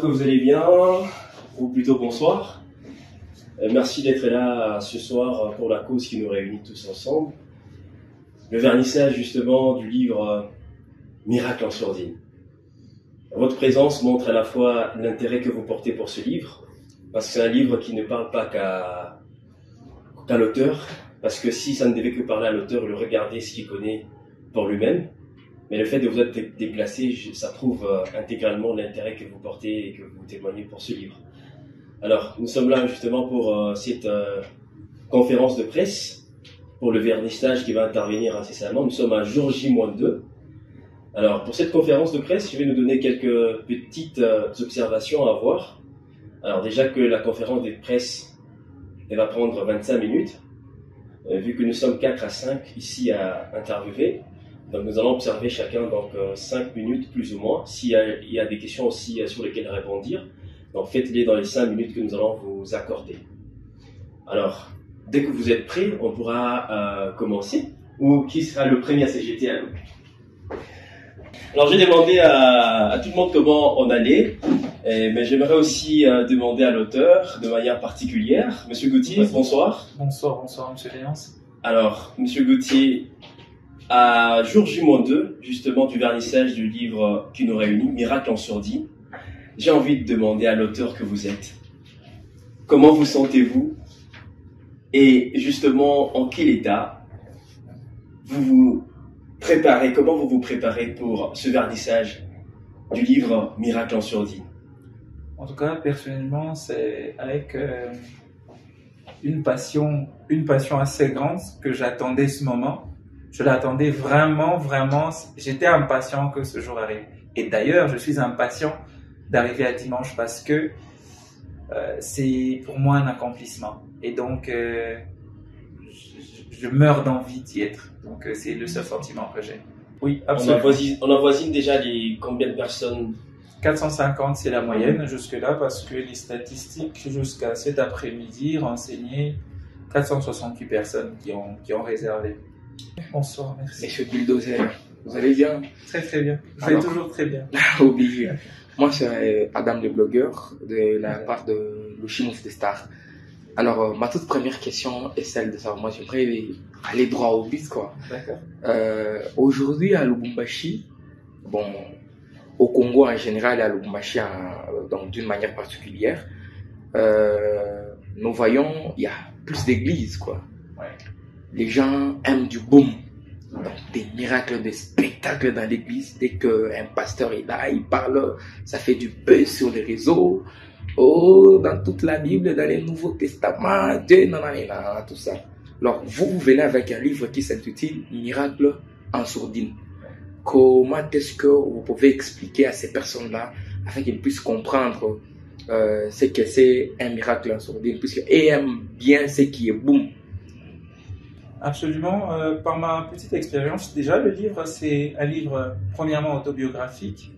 que vous allez bien, ou plutôt bonsoir. Merci d'être là ce soir pour la cause qui nous réunit tous ensemble. Le vernissage justement du livre Miracle en sourdine. Votre présence montre à la fois l'intérêt que vous portez pour ce livre, parce que c'est un livre qui ne parle pas qu'à l'auteur, parce que si ça ne devait que parler à l'auteur, le regarder ce qu'il connaît pour lui-même. Mais le fait de vous être déplacé, ça prouve intégralement l'intérêt que vous portez et que vous témoignez pour ce livre. Alors, nous sommes là justement pour cette conférence de presse, pour le vernissage qui va intervenir incessamment. Nous sommes à jour J-2. Alors, pour cette conférence de presse, je vais nous donner quelques petites observations à voir. Alors déjà que la conférence de presse, elle va prendre 25 minutes, vu que nous sommes 4 à 5 ici à interviewer. Donc nous allons observer chacun 5 minutes plus ou moins. S'il y a des questions aussi sur lesquelles répondre, donc faites-les dans les 5 minutes que nous allons vous accorder. Alors, dès que vous êtes prêts, on pourra commencer. Ou qui sera le premier à CGT à nous? Alors j'ai demandé à tout le monde comment on allait, mais j'aimerais aussi demander à l'auteur de manière particulière. Monsieur Gauthier, bonsoir. Bonsoir, Monsieur Léance. Alors, Monsieur Gauthier, à jour J-2, justement du vernissage du livre qui nous réunit, Miracle en sourdine, j'ai envie de demander à l'auteur que vous êtes. Comment vous sentez-vous? Et justement, en quel état vous vous préparez? Comment vous vous préparez pour ce vernissage du livre Miracle en sourdine? En tout cas, personnellement, c'est avec une passion assez grande que j'attendais ce moment. Je l'attendais vraiment. J'étais impatient que ce jour arrive. Et d'ailleurs, je suis impatient d'arriver à dimanche parce que c'est pour moi un accomplissement. Et donc, je meurs d'envie d'y être. Donc, c'est le seul sentiment que j'ai. Oui, absolument. On avoisine déjà les combien de personnes? 450, c'est la moyenne jusque-là parce que les statistiques jusqu'à cet après-midi renseignaient 468 personnes qui ont réservé. Bonsoir, merci. Monsieur Bulldozer, vous allez bien? Très bien. Vous allez toujours très bien. Obligé. Moi, c'est Adam le blogueur de la part de Lushimus des Stars. Alors, ma toute première question est celle de savoir, moi j'aimerais aller droit au but, quoi. D'accord. Aujourd'hui à Lubumbashi, bon, au Congo en général et à Lubumbashi donc d'une manière particulière, nous voyons, il y a plus d'églises, quoi. Ouais. Les gens aiment du boom, donc des miracles, des spectacles dans l'église. Dès qu'un pasteur est là, il parle, ça fait du buzz sur les réseaux. Oh, dans toute la Bible, dans les Nouveaux Testaments, Dieu, nanana, tout ça. Alors, vous venez avec un livre qui s'intitule Miracle en sourdine. Comment est-ce que vous pouvez expliquer à ces personnes-là, afin qu'ils puissent comprendre ce que c'est un miracle en sourdine, puisqu'ils aiment bien ce qui est boom? Absolument. Par ma petite expérience, déjà, le livre, c'est un livre premièrement autobiographique.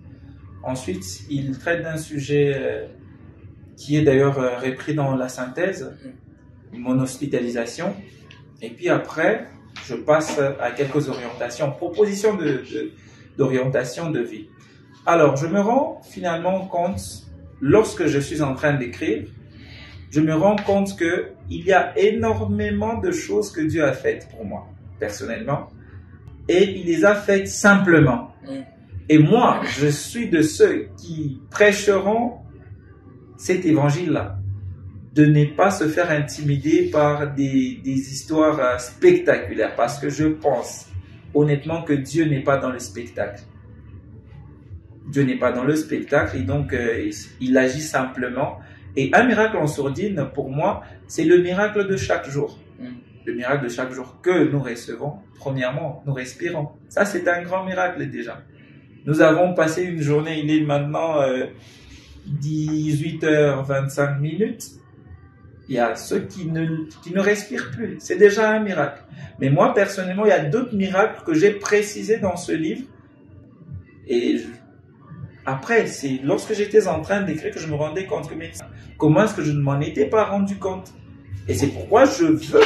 Ensuite, il traite d'un sujet qui est d'ailleurs repris dans la synthèse, mon hospitalisation. Et puis après, je passe à quelques orientations, propositions d'orientation de vie. Alors, je me rends finalement compte, lorsque je suis en train d'écrire, je me rends compte qu'il y a énormément de choses que Dieu a faites pour moi, personnellement, et il les a faites simplement. Et moi, je suis de ceux qui prêcheront cet évangile-là, de ne pas se faire intimider par des histoires spectaculaires, parce que je pense honnêtement que Dieu n'est pas dans le spectacle. Dieu n'est pas dans le spectacle et donc il agit simplement. Et un miracle en sourdine, pour moi, c'est le miracle de chaque jour. Le miracle de chaque jour que nous recevons. Premièrement, nous respirons. Ça, c'est un grand miracle déjà. Nous avons passé une journée, il est maintenant 18h25. Il y a ceux qui ne respirent plus. C'est déjà un miracle. Mais moi, personnellement, il y a d'autres miracles que j'ai précisés dans ce livre. Et après, c'est lorsque j'étais en train d'écrire que je me rendais compte que comment est-ce que je ne m'en étais pas rendu compte. Et c'est pourquoi je veux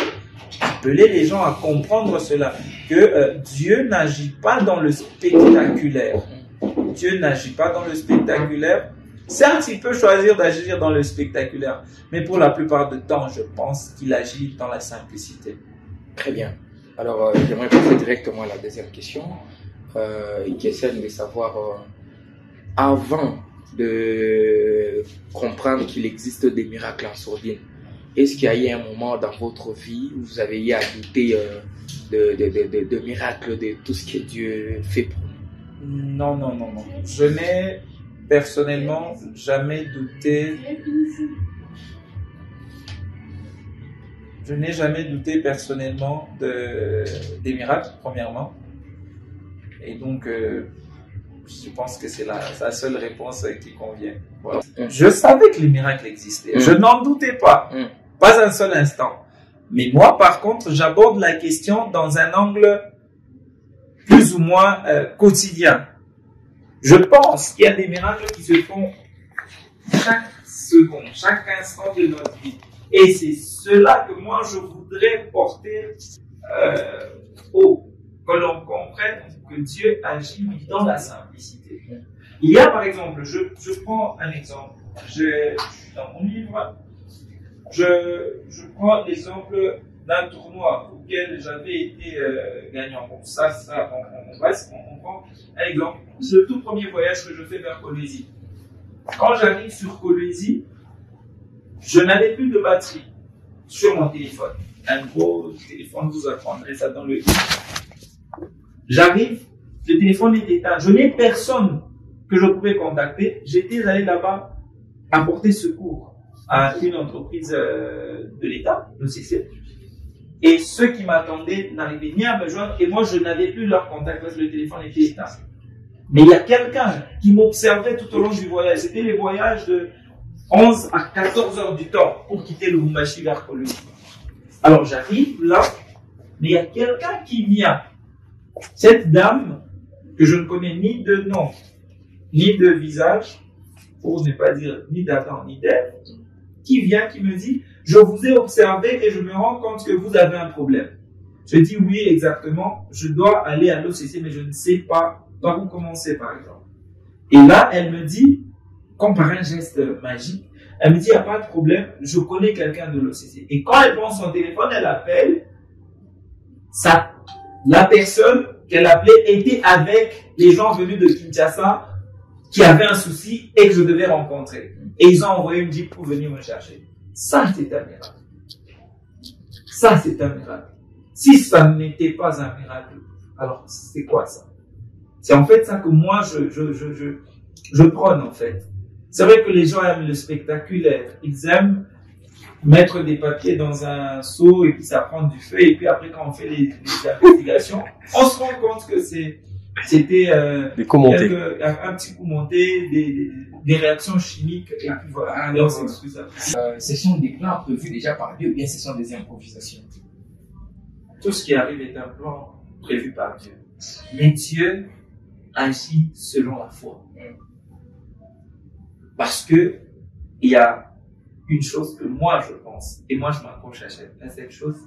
appeler les gens à comprendre cela, que Dieu n'agit pas dans le spectaculaire. Dieu n'agit pas dans le spectaculaire. Certes, il peut choisir d'agir dans le spectaculaire, mais pour la plupart du temps, je pense qu'il agit dans la simplicité. Très bien. Alors, j'aimerais passer directement à la deuxième question. Qui essaie de savoir, avant de comprendre qu'il existe des miracles en sourdine, est-ce qu'il y a eu un moment dans votre vie où vous avez eu à douter de miracles, de tout ce que Dieu fait pour nous? Non. Je n'ai personnellement jamais douté. Je n'ai jamais douté personnellement des miracles, premièrement. Et donc, je pense que c'est la seule réponse qui convient. Voilà. Je savais que les miracles existaient. Je n'en doutais pas. Pas un seul instant. Mais moi, par contre, j'aborde la question dans un angle plus ou moins quotidien. Je pense qu'il y a des miracles qui se font chaque seconde, chaque instant de notre vie. Et c'est cela que moi, je voudrais porter que l'on comprenne que Dieu agit dans la simplicité. Il y a par exemple, je prends un exemple, je suis dans mon livre, je prends l'exemple d'un tournoi auquel j'avais été gagnant. Bon, ça, on prend un exemple. C'est le tout premier voyage que je fais vers Colombie. Quand j'arrive sur Colombie, je n'avais plus de batterie sur mon téléphone. Un gros téléphone, vous apprendrez ça dans le livre. J'arrive, le téléphone est éteint. Je n'ai personne que je pouvais contacter. J'étais allé là-bas apporter secours à une entreprise de l'État, l'OCC. Et ceux qui m'attendaient n'arrivaient ni à me joindre et moi je n'avais plus leur contact parce que le téléphone était éteint. Mais il y a quelqu'un qui m'observait tout au long du voyage. C'était les voyages de 11 à 14 heures du temps pour quitter le Lubumbashi vers Colombie. Alors j'arrive là, mais il y a quelqu'un qui vient. Cette dame, que je ne connais ni de nom, ni de visage, pour ne pas dire ni d'Adam, ni d'Ève, qui vient, qui me dit, je vous ai observé et je me rends compte que vous avez un problème. Je dis oui, exactement, je dois aller à l'OCC, mais je ne sais pas par où commencer, par exemple. Et là, elle me dit, comme par un geste magique, elle me dit, il n'y a pas de problème, je connais quelqu'un de l'OCC. Et quand elle prend son téléphone, elle appelle, la personne qu'elle appelait était avec les gens venus de Kinshasa qui avaient un souci et que je devais rencontrer. Et ils ont envoyé une jeep pour venir me chercher. Ça, c'est un miracle. Ça, c'est un miracle. Si ça n'était pas un miracle, alors c'est quoi ça? C'est en fait ça que moi, je prône, en fait. C'est vrai que les gens aiment le spectaculaire. Ils aiment mettre des papiers dans un seau et puis ça prend du feu. Et puis après, quand on fait les investigations, on se rend compte que c'était un petit coup monté, des réactions chimiques. Et puis voilà. Ce sont des plans prévus déjà par Dieu ou bien ce sont des improvisations? Tout ce qui arrive est un plan prévu par Dieu. Mais Dieu agit selon la foi. Parce que il y a une chose que moi je pense, et moi je m'accroche à cette chose,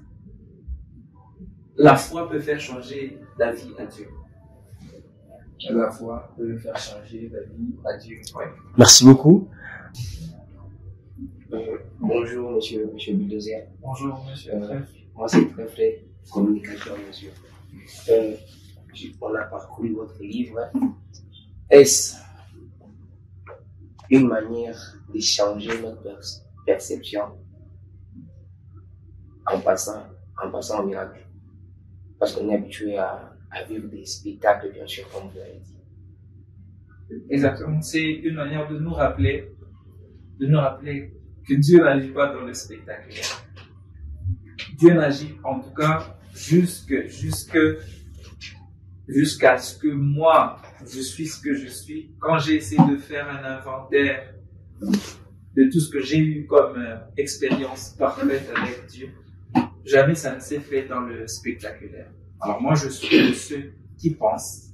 la foi peut faire changer la vie à Dieu. La foi peut faire changer la vie à Dieu. Ouais. Merci beaucoup. Bonjour, monsieur Bulldozer. Bonjour, monsieur. Moi, c'est très frais, communicateur, monsieur. On a parcouru votre livre. Est-ce une manière de changer notre perception en passant au miracle? Parce qu'on est habitué à vivre des spectacles, bien sûr, comme vous l'avez dit. Exactement. C'est une manière de nous rappeler que Dieu n'agit pas dans le spectacle. Dieu n'agit en tout cas jusqu'à ce que moi, je suis ce que je suis. Quand j'ai essayé de faire un inventaire de tout ce que j'ai eu comme expérience parfaite avec Dieu, jamais ça ne s'est fait dans le spectaculaire. Alors moi, je suis de ceux qui pensent